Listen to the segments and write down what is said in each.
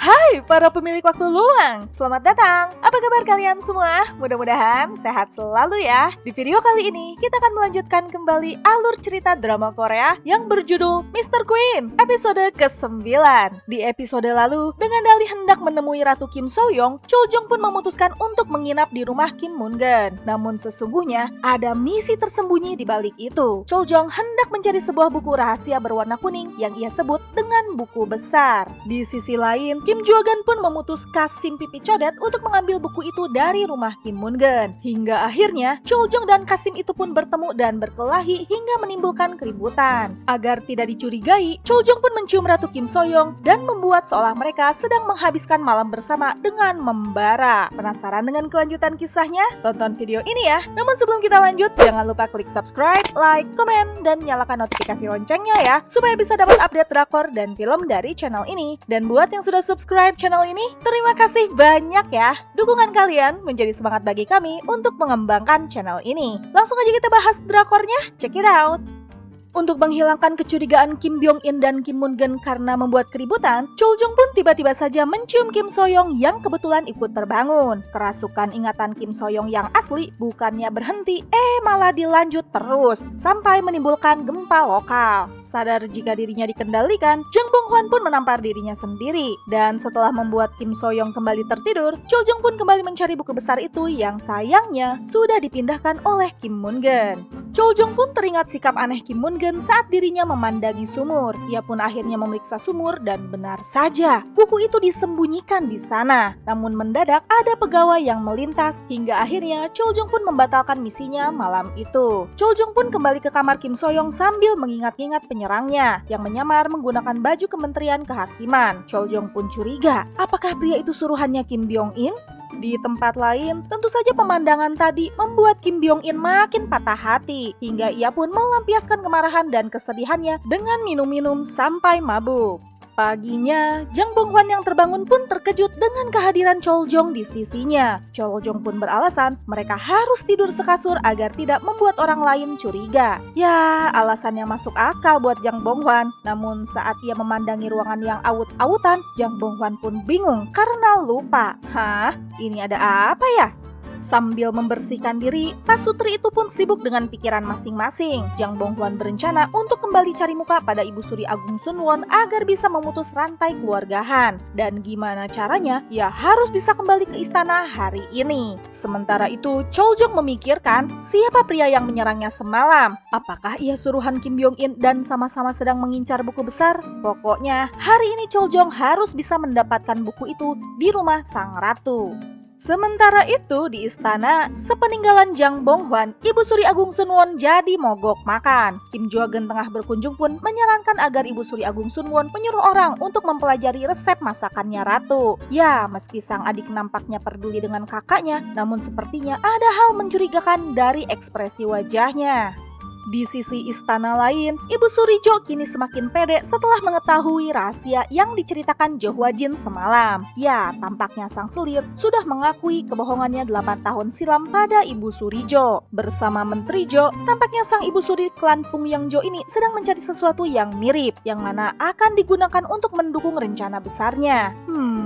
Hai para pemilik waktu luang, selamat datang. Apa kabar kalian semua? Mudah-mudahan sehat selalu ya. Di video kali ini kita akan melanjutkan kembali alur cerita drama Korea yang berjudul Mr. Queen episode ke-9. Di episode lalu, dengan dalih hendak menemui Ratu Kim So-young, Chol Jong pun memutuskan untuk menginap di rumah Kim Moon-gun. Namun sesungguhnya ada misi tersembunyi di balik itu. Chol Jong hendak mencari sebuah buku rahasia berwarna kuning yang ia sebut dengan buku besar. Di sisi lain, Kim Jo-gun pun memutus Kasim Pipi Codet untuk mengambil buku itu dari rumah Kim Moon-gun. Hingga akhirnya, Chol Jong dan Kasim itu pun bertemu dan berkelahi hingga menimbulkan keributan. Agar tidak dicurigai, Chol Jong pun mencium Ratu Kim So-young dan membuat seolah mereka sedang menghabiskan malam bersama dengan membara. Penasaran dengan kelanjutan kisahnya? Tonton video ini ya. Namun sebelum kita lanjut, jangan lupa klik subscribe, like, komen, dan nyalakan notifikasi loncengnya ya, supaya bisa dapat update drakor dan film dari channel ini. Dan buat yang sudah subscribe channel ini, terima kasih banyak ya. Dukungan kalian menjadi semangat bagi kami untuk mengembangkan channel ini. Langsung aja kita bahas drakornya, check it out. Untuk menghilangkan kecurigaan Kim Byung-in dan Kim Moon-gun karena membuat keributan, Chol Jong pun tiba-tiba saja mencium Kim So-young yang kebetulan ikut terbangun. Kerasukan ingatan Kim So-young yang asli bukannya berhenti, malah dilanjut terus sampai menimbulkan gempa lokal. Sadar jika dirinya dikendalikan, Jang Bong-hwan pun menampar dirinya sendiri. Dan setelah membuat Kim So-young kembali tertidur, Chol Jong pun kembali mencari buku besar itu yang sayangnya sudah dipindahkan oleh Kim Moon-gun. Chol Jong pun teringat sikap aneh Kim Moon-gun saat dirinya memandangi sumur. Ia pun akhirnya memeriksa sumur dan benar saja, buku itu disembunyikan di sana. Namun mendadak ada pegawai yang melintas hingga akhirnya Chol Jong pun membatalkan misinya malam itu. Chol Jong pun kembali ke kamar Kim So-young sambil mengingat-ingat penyerangnya yang menyamar menggunakan baju Kementerian Kehakiman. Chol Jong pun curiga, apakah pria itu suruhannya Kim Byung-in? Di tempat lain, tentu saja pemandangan tadi membuat Kim Byung-in makin patah hati, hingga ia pun melampiaskan kemarahan dan kesedihannya dengan minum-minum sampai mabuk. Paginya, Jang Bong-hwan yang terbangun pun terkejut dengan kehadiran Chol Jong di sisinya. Chol Jong pun beralasan mereka harus tidur sekasur agar tidak membuat orang lain curiga. Ya, alasannya masuk akal buat Jang Bong-hwan. Namun saat ia memandangi ruangan yang awut-awutan, Jang Bong-hwan pun bingung karena lupa. Hah? Ini ada apa ya? Sambil membersihkan diri, pasutri itu pun sibuk dengan pikiran masing-masing. Jang Bong-hwan berencana untuk kembali cari muka pada Ibu Suri Agung Sun-won agar bisa memutus rantai keluargahan. Dan gimana caranya? Ya harus bisa kembali ke istana hari ini. Sementara itu, Chol Jong memikirkan siapa pria yang menyerangnya semalam. Apakah ia suruhan Kim Byung-in dan sama-sama sedang mengincar buku besar? Pokoknya, hari ini Chol Jong harus bisa mendapatkan buku itu di rumah sang ratu. Sementara itu di istana, sepeninggalan Jang Bong-hwan, Ibu Suri Agung Sun-won jadi mogok makan. Kim Jo-gun tengah berkunjung pun menyarankan agar Ibu Suri Agung Sun-won menyuruh orang untuk mempelajari resep masakannya ratu. Ya, meski sang adik nampaknya peduli dengan kakaknya, namun sepertinya ada hal mencurigakan dari ekspresi wajahnya. Di sisi istana lain, Ibu Suri Jo kini semakin pede setelah mengetahui rahasia yang diceritakan Jo Hwa-jin semalam. Ya, tampaknya sang selir sudah mengakui kebohongannya 8 tahun silam pada Ibu Suri Jo. Bersama Menteri Jo, tampaknya sang Ibu Suri klan Pung Yang Jo ini sedang mencari sesuatu yang mirip, yang mana akan digunakan untuk mendukung rencana besarnya.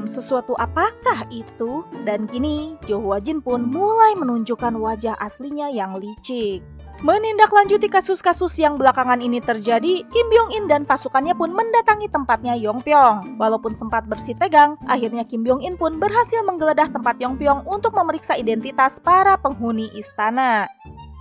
Sesuatu apakah itu? Dan kini, Jo Hwa-jin pun mulai menunjukkan wajah aslinya yang licik. Menindaklanjuti kasus-kasus yang belakangan ini terjadi, Kim Byung-in dan pasukannya pun mendatangi tempatnya Yongpyong. Walaupun sempat bersih tegang, akhirnya Kim Byung-in pun berhasil menggeledah tempat Yongpyong untuk memeriksa identitas para penghuni istana.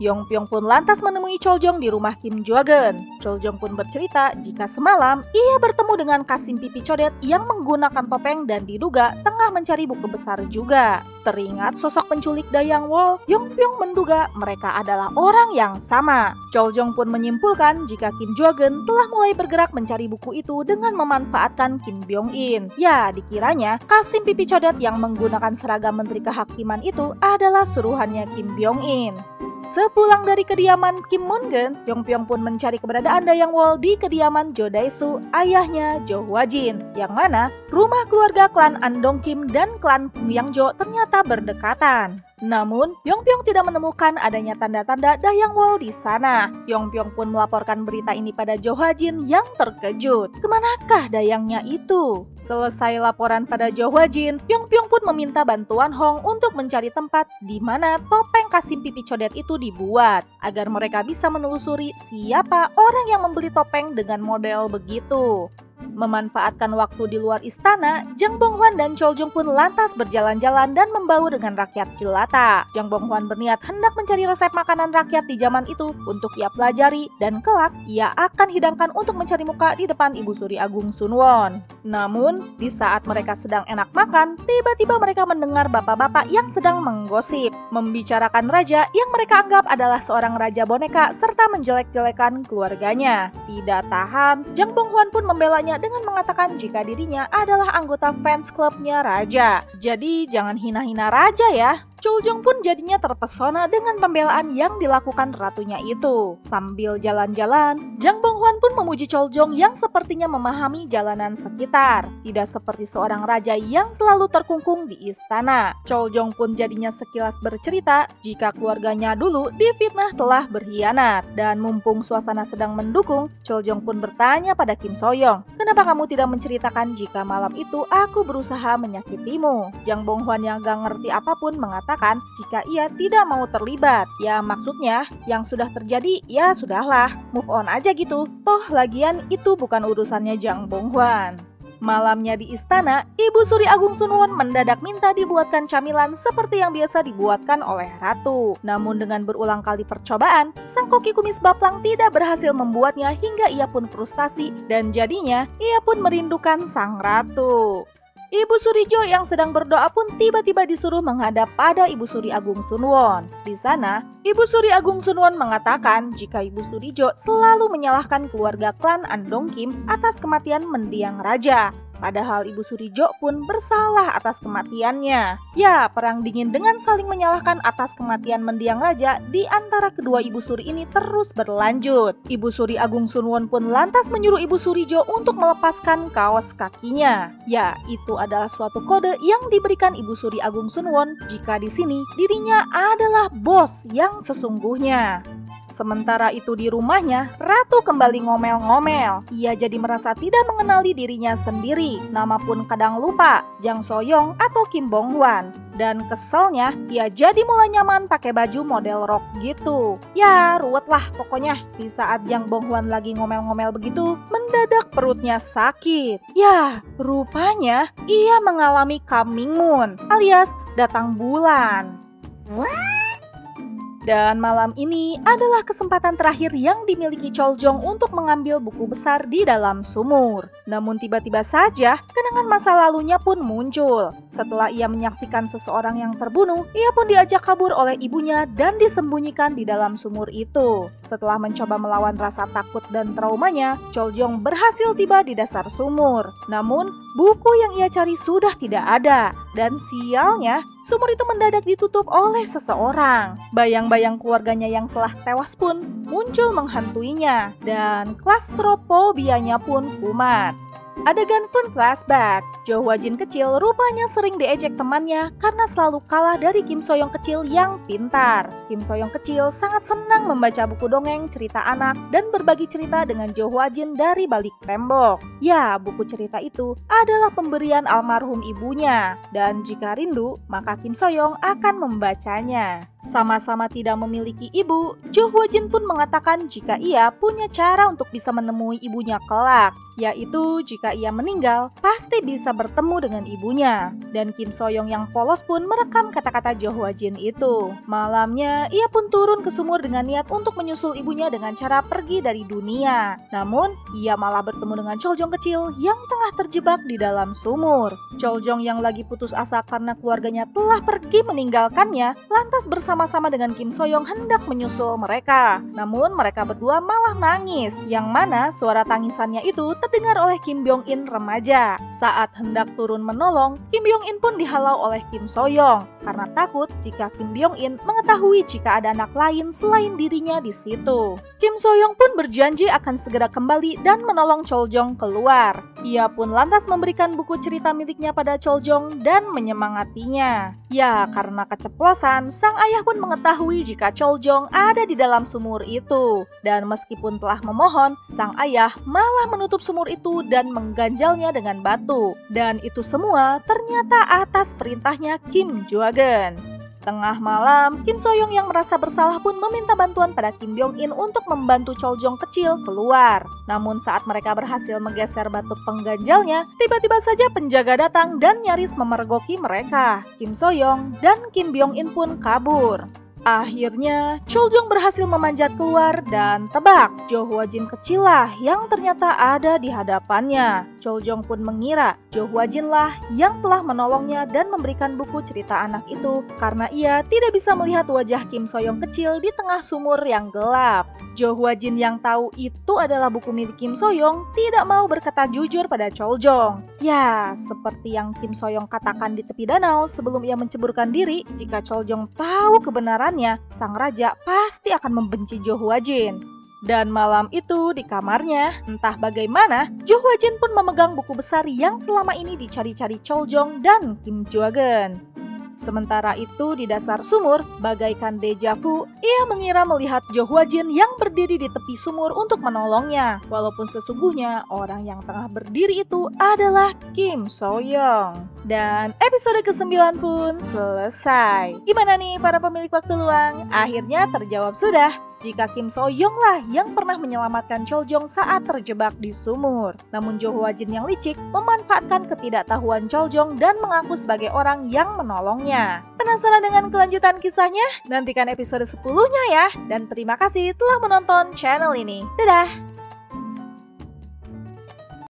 Yongpyong pun lantas menemui Chol Jong di rumah Kim Jo-gun. Chol Jong pun bercerita jika semalam ia bertemu dengan Kasim Pipi Codet yang menggunakan topeng dan diduga tengah mencari buku besar juga. Teringat sosok penculik Dayang Wol, Yongpyong menduga mereka adalah orang yang sama. Chol Jong pun menyimpulkan jika Kim Jo-gun telah mulai bergerak mencari buku itu dengan memanfaatkan Kim Byung-in. Ya, dikiranya Kasim Pipi Codet yang menggunakan seragam Menteri Kehakiman itu adalah suruhannya Kim Byung-in. Sepulang dari kediaman Kim Moon-gun, Yongpyong pun mencari keberadaan Dayang Wol di kediaman Jo Dae-soo, ayahnya Jo Hwa-jin, yang mana rumah keluarga klan Andong Kim dan klan Pung Yang Jo ternyata berdekatan. Namun, Yongpyong tidak menemukan adanya tanda-tanda Dayang Wol di sana. Yongpyong pun melaporkan berita ini pada Jo Hwa-jin yang terkejut. Kemanakah Dayangnya itu? Selesai laporan pada Jo Hwa-jin, Yongpyong pun meminta bantuan Hong untuk mencari tempat di mana topeng Kasim Pipi Codet itu dibuat, agar mereka bisa menelusuri siapa orang yang membeli topeng dengan model begitu. Memanfaatkan waktu di luar istana, Jang Bonghwan dan Chol Jung pun lantas berjalan-jalan dan membaur dengan rakyat jelata. Jang Bonghwan berniat hendak mencari resep makanan rakyat di zaman itu untuk ia pelajari, dan kelak ia akan hidangkan untuk mencari muka di depan Ibu Suri Agung Sunwon. Namun, di saat mereka sedang enak makan, tiba-tiba mereka mendengar bapak-bapak yang sedang menggosip, membicarakan raja yang mereka anggap adalah seorang raja boneka serta menjelek-jelekan keluarganya. Tidak tahan, Jang Bonghwan pun membelanya dengan mengatakan jika dirinya adalah anggota fans klubnya raja. Jadi jangan hina-hina raja ya. Chol Jung pun jadinya terpesona dengan pembelaan yang dilakukan ratunya itu. Sambil jalan-jalan, Jang Bonghwan pun memuji Chol Jung yang sepertinya memahami jalanan sekitar. Tidak seperti seorang raja yang selalu terkungkung di istana. Chol Jung pun jadinya sekilas bercerita jika keluarganya dulu difitnah telah berkhianat. Dan mumpung suasana sedang mendukung, Chol Jung pun bertanya pada Kim So-young, "Kenapa kamu tidak menceritakan jika malam itu aku berusaha menyakitimu?" Jang Bonghwan yang gak ngerti apapun mengatakan jika ia tidak mau terlibat. Ya maksudnya, yang sudah terjadi ya sudahlah, move on aja gitu. Toh lagian itu bukan urusannya Jang Bonghwan. Malamnya di istana, Ibu Suri Agung Sunwon mendadak minta dibuatkan camilan seperti yang biasa dibuatkan oleh ratu. Namun dengan berulang kali percobaan, sang koki kumis baplang tidak berhasil membuatnya hingga ia pun frustasi dan jadinya ia pun merindukan sang ratu. Ibu Suri Jo yang sedang berdoa pun tiba-tiba disuruh menghadap pada Ibu Suri Agung Sunwon. Di sana, Ibu Suri Agung Sunwon mengatakan jika Ibu Suri Jo selalu menyalahkan keluarga klan Andong Kim atas kematian mendiang raja. Padahal Ibu Suri Jo pun bersalah atas kematiannya. Ya, perang dingin dengan saling menyalahkan atas kematian mendiang raja di antara kedua Ibu Suri ini terus berlanjut. Ibu Suri Agung Sunwon pun lantas menyuruh Ibu Suri Jo untuk melepaskan kaos kakinya. Ya, itu adalah suatu kode yang diberikan Ibu Suri Agung Sunwon jika di sini dirinya adalah bos yang sesungguhnya. Sementara itu di rumahnya, Ratu kembali ngomel-ngomel. Ia jadi merasa tidak mengenali dirinya sendiri. Nama pun kadang lupa, Jang So-young atau Kim Bonghwan. Dan keselnya, ia jadi mulai nyaman pakai baju model rok gitu. Ya, ruwet lah pokoknya. Di saat Jang Bonghwan lagi ngomel-ngomel begitu, mendadak perutnya sakit. Ya, rupanya ia mengalami coming moon, alias datang bulan. Dan malam ini adalah kesempatan terakhir yang dimiliki Chol Jung untuk mengambil buku besar di dalam sumur. Namun tiba-tiba saja, kenangan masa lalunya pun muncul. Setelah ia menyaksikan seseorang yang terbunuh, ia pun diajak kabur oleh ibunya dan disembunyikan di dalam sumur itu. Setelah mencoba melawan rasa takut dan traumanya, Chol Jung berhasil tiba di dasar sumur. Namun, buku yang ia cari sudah tidak ada. Dan sialnya, sumur itu mendadak ditutup oleh seseorang. Bayang-bayang keluarganya yang telah tewas pun muncul menghantuinya, dan klastrofobianya pun kumat. Adegan pun flashback. Jo Hwa-jin kecil rupanya sering diejek temannya karena selalu kalah dari Kim So-young kecil yang pintar. Kim So-young kecil sangat senang membaca buku dongeng cerita anak dan berbagi cerita dengan Jo Hwa-jin dari balik tembok. Ya, buku cerita itu adalah pemberian almarhum ibunya. Dan jika rindu, maka Kim So-young akan membacanya. Sama-sama tidak memiliki ibu, Jo Hwa-jin pun mengatakan jika ia punya cara untuk bisa menemui ibunya kelak, yaitu jika ia meninggal, pasti bisa bertemu dengan ibunya. Dan Kim So-young yang polos pun merekam kata-kata Jo Hwa-jin itu. Malamnya, ia pun turun ke sumur dengan niat untuk menyusul ibunya dengan cara pergi dari dunia. Namun, ia malah bertemu dengan Chol Jung kecil yang tengah terjebak di dalam sumur. Chol Jung yang lagi putus asa karena keluarganya telah pergi meninggalkannya, lantas bersama-sama dengan Kim So-young hendak menyusul mereka. Namun, mereka berdua malah nangis, yang mana suara tangisannya itu terdengar oleh Kim Byung-in remaja. Saat hendak turun menolong, Kim Byung-in pun dihalau oleh Kim So-young karena takut jika Kim Byung-in mengetahui jika ada anak lain selain dirinya di situ. Kim So-young pun berjanji akan segera kembali dan menolong Chol-jong keluar. Ia pun lantas memberikan buku cerita miliknya pada Chol-jong dan menyemangatinya. Ya, karena keceplosan, sang ayah pun mengetahui jika Chol-jong ada di dalam sumur itu. Dan meskipun telah memohon, sang ayah malah menutup sumur itu dan mengganjalnya dengan batu. Dan itu semua ternyata atas perintahnya Kim Joo-geun. Tengah malam, Kim So-young yang merasa bersalah pun meminta bantuan pada Kim Byung-in untuk membantu Chol-jong kecil keluar. Namun saat mereka berhasil menggeser batu pengganjalnya, tiba-tiba saja penjaga datang dan nyaris memergoki mereka. Kim So-young dan Kim Byung-in pun kabur. Akhirnya, Chol-jong berhasil memanjat keluar dan tebak, Jo Hwa-jin kecil lah yang ternyata ada di hadapannya. Chol-jong pun mengira Jo Hwa-jin lah yang telah menolongnya dan memberikan buku cerita anak itu karena ia tidak bisa melihat wajah Kim So-young kecil di tengah sumur yang gelap. Jo Hwa-jin yang tahu itu adalah buku milik Kim So-young tidak mau berkata jujur pada Chol-jong. Ya, seperti yang Kim So-young katakan di tepi danau sebelum ia menceburkan diri, jika Chol-jong tahu kebenarannya, sang raja pasti akan membenci Jo Hwa-jin. Dan malam itu di kamarnya, entah bagaimana, Jo Hwa-jin pun memegang buku besar yang selama ini dicari-cari Chol-jong dan Kim Joo-geun. Sementara itu di dasar sumur, bagaikan deja vu, ia mengira melihat Jo Hwa-jin yang berdiri di tepi sumur untuk menolongnya. Walaupun sesungguhnya orang yang tengah berdiri itu adalah Kim So-young. Dan episode ke-9 pun selesai. Gimana nih para pemilik waktu luang? Akhirnya terjawab sudah. Jika Kim So-young lah yang pernah menyelamatkan Chol-jong saat terjebak di sumur. Namun Jo Hwa-jin yang licik memanfaatkan ketidaktahuan Chol-jong dan mengaku sebagai orang yang menolongnya. Penasaran dengan kelanjutan kisahnya? Nantikan episode 10-nya ya. Dan terima kasih telah menonton channel ini. Dadah!